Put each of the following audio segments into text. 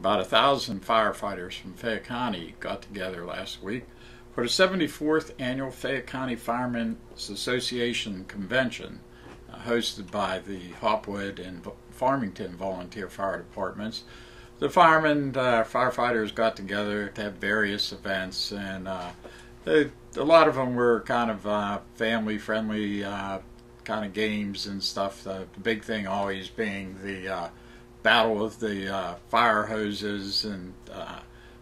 About 1,000 firefighters from Fayette County got together last week for the 74th Annual Fayette County Firemen's Association Convention, hosted by the Hopwood and Farmington Volunteer Fire Departments. The firemen, firefighters got together to have various events, and a lot of them were kind of family-friendly kind of games and stuff. The big thing always being the battle of the fire hoses and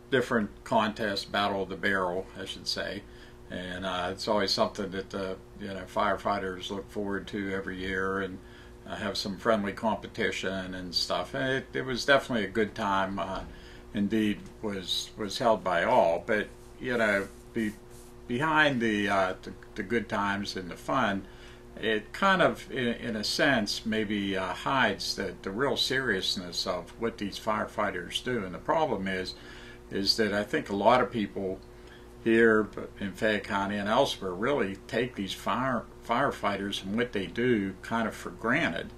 different contests, battle of the barrel, I should say. And it's always something that the firefighters look forward to every year, and have some friendly competition and stuff. And it was definitely a good time. Indeed, was held by all. But behind the good times and the fun, it kind of, in a sense, maybe hides the real seriousness of what these firefighters do. And the problem is that I think a lot of people here in Fayette County and elsewhere really take these firefighters and what they do kind of for granted.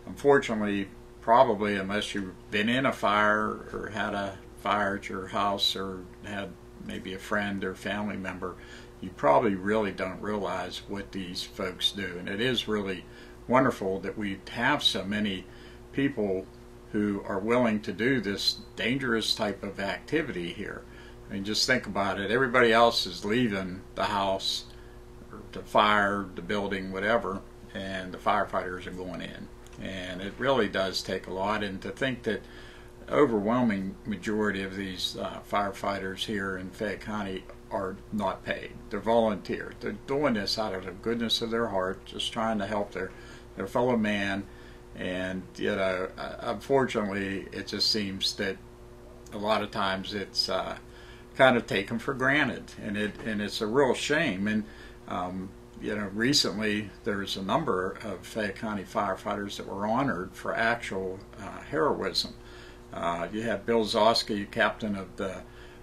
Unfortunately, probably unless you've been in a fire or had a fire at your house or had maybe a friend or family member, you probably really don't realize what these folks do. And it is really wonderful that we have so many people who are willing to do this dangerous type of activity here. I mean, just think about it. Everybody else is leaving the house, or the fire, the building, whatever, and the firefighters are going in. And it really does take a lot. And to think that overwhelming majority of these firefighters here in Fayette County are not paid. They're volunteer. They're doing this out of the goodness of their heart, just trying to help their fellow man. And unfortunately, it just seems that a lot of times it's kind of taken for granted, and it's a real shame. And recently there's a number of Fayette County firefighters that were honored for actual heroism. You had Bill Zosky, captain of the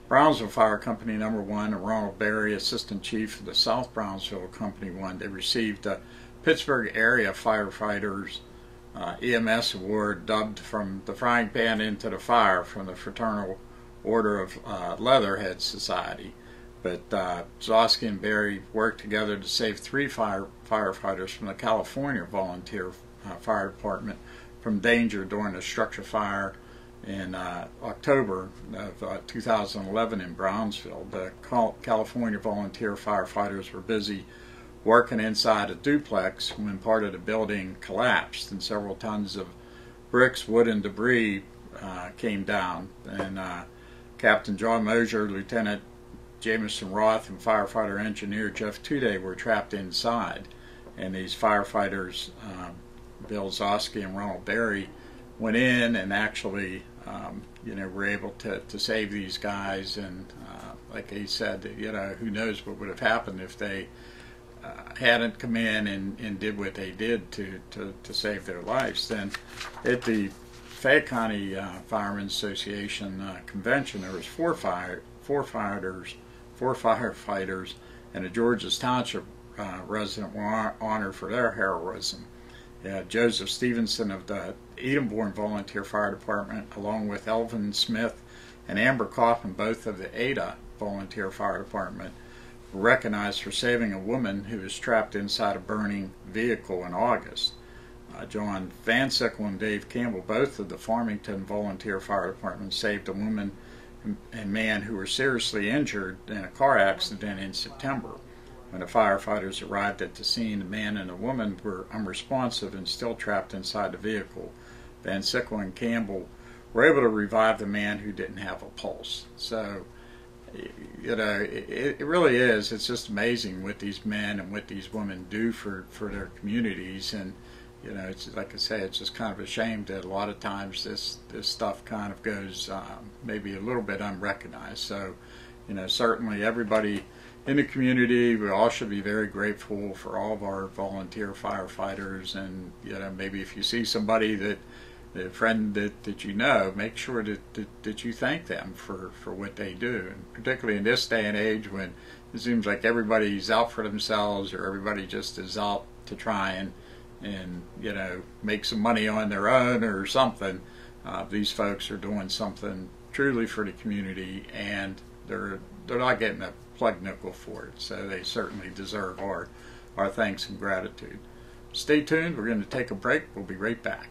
Brownsville Fire Company No. 1, and Ronald Berry, assistant chief of the South Brownsville Company 1. They received the Pittsburgh Area Firefighters EMS Award, dubbed From the Frying Pan into the Fire, from the Fraternal Order of Leatherhead Society. But Zosky and Berry worked together to save 3 firefighters from the California Volunteer Fire Department from danger during a structure fire in October of 2011 in Brownsville. The California volunteer firefighters were busy working inside a duplex when part of the building collapsed and several tons of bricks, wood, and debris came down. And Captain John Mosier, Lieutenant Jameson Roth, and firefighter engineer Jeff Tuday were trapped inside. And these firefighters, Bill Zosky and Ronald Berry, went in and actually were able to save these guys. And like he said, who knows what would have happened if they hadn't come in and did what they did to save their lives. Then at the Fayette County Firemen's Association convention, there was 4 firefighters and a Georges Township resident were honored for their heroism. Joseph Stevenson of the Edenborn Volunteer Fire Department, along with Elvin Smith and Amber Kaufman, both of the Ada Volunteer Fire Department, were recognized for saving a woman who was trapped inside a burning vehicle in August. John Van Sickle and Dave Campbell, both of the Farmington Volunteer Fire Department, saved a woman and man who were seriously injured in a car accident in September. When the firefighters arrived at the scene, the man and the woman were unresponsive and still trapped inside the vehicle. Van Sickle and Campbell were able to revive the man who didn't have a pulse. So, it really is. It's just amazing what these men and what these women do for their communities. And it's like I say, it's just kind of a shame that a lot of times this stuff kind of goes maybe a little bit unrecognized. So, certainly everybody in the community, we all should be very grateful for all of our volunteer firefighters. And maybe if you see somebody a friend that make sure that you thank them for what they do. And particularly in this day and age, when it seems like everybody's out for themselves, or everybody just is out to try and make some money on their own or something. These folks are doing something truly for the community, and they're not getting a plug nickel for it, so they certainly deserve our thanks and gratitude. Stay tuned. We're going to take a break. We'll be right back.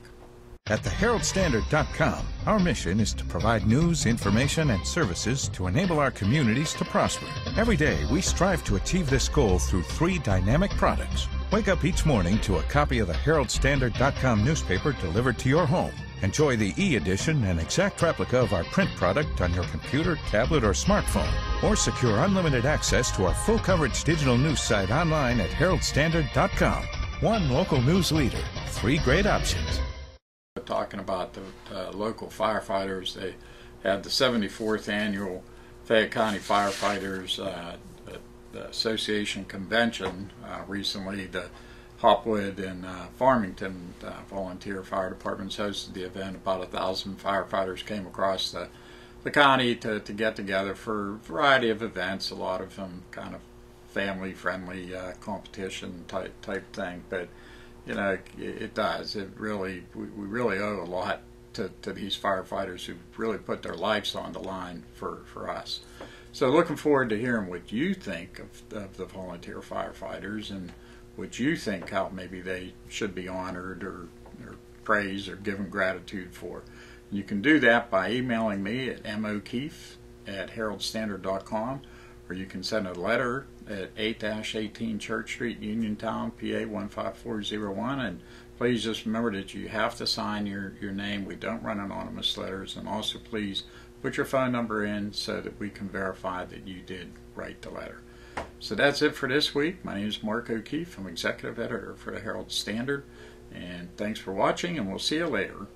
At the Herald-Standard.com, our mission is to provide news, information, and services to enable our communities to prosper. Every day, we strive to achieve this goal through 3 dynamic products. Wake up each morning to a copy of the Herald-Standard.com newspaper delivered to your home. Enjoy the e-edition and exact replica of our print product on your computer, tablet, or smartphone. Or secure unlimited access to our full-coverage digital news site online at Herald-Standard.com. One local news leader, 3 great options. Talking about the local firefighters, they had the 74th annual Fayette County Firefighters Association convention recently. The Hopwood and Farmington volunteer fire departments hosted the event. About 1,000 firefighters came across the county to get together for a variety of events, a lot of them kind of family-friendly competition type thing, but you know, it does. We really owe a lot to these firefighters who really put their lives on the line for us. So looking forward to hearing what you think of the volunteer firefighters and what you think how maybe they should be honored or praised or given gratitude for. You can do that by emailing me at mokeefe@heraldstandard.com, or you can send a letter at 8-18 Church Street, Uniontown, PA 15401. And please just remember that you have to sign your name. We don't run anonymous letters. And also please put your phone number in so that we can verify that you did write the letter. So that's it for this week. My name is Mark O'Keefe. I'm Executive Editor for the Herald-Standard. And thanks for watching, and we'll see you later.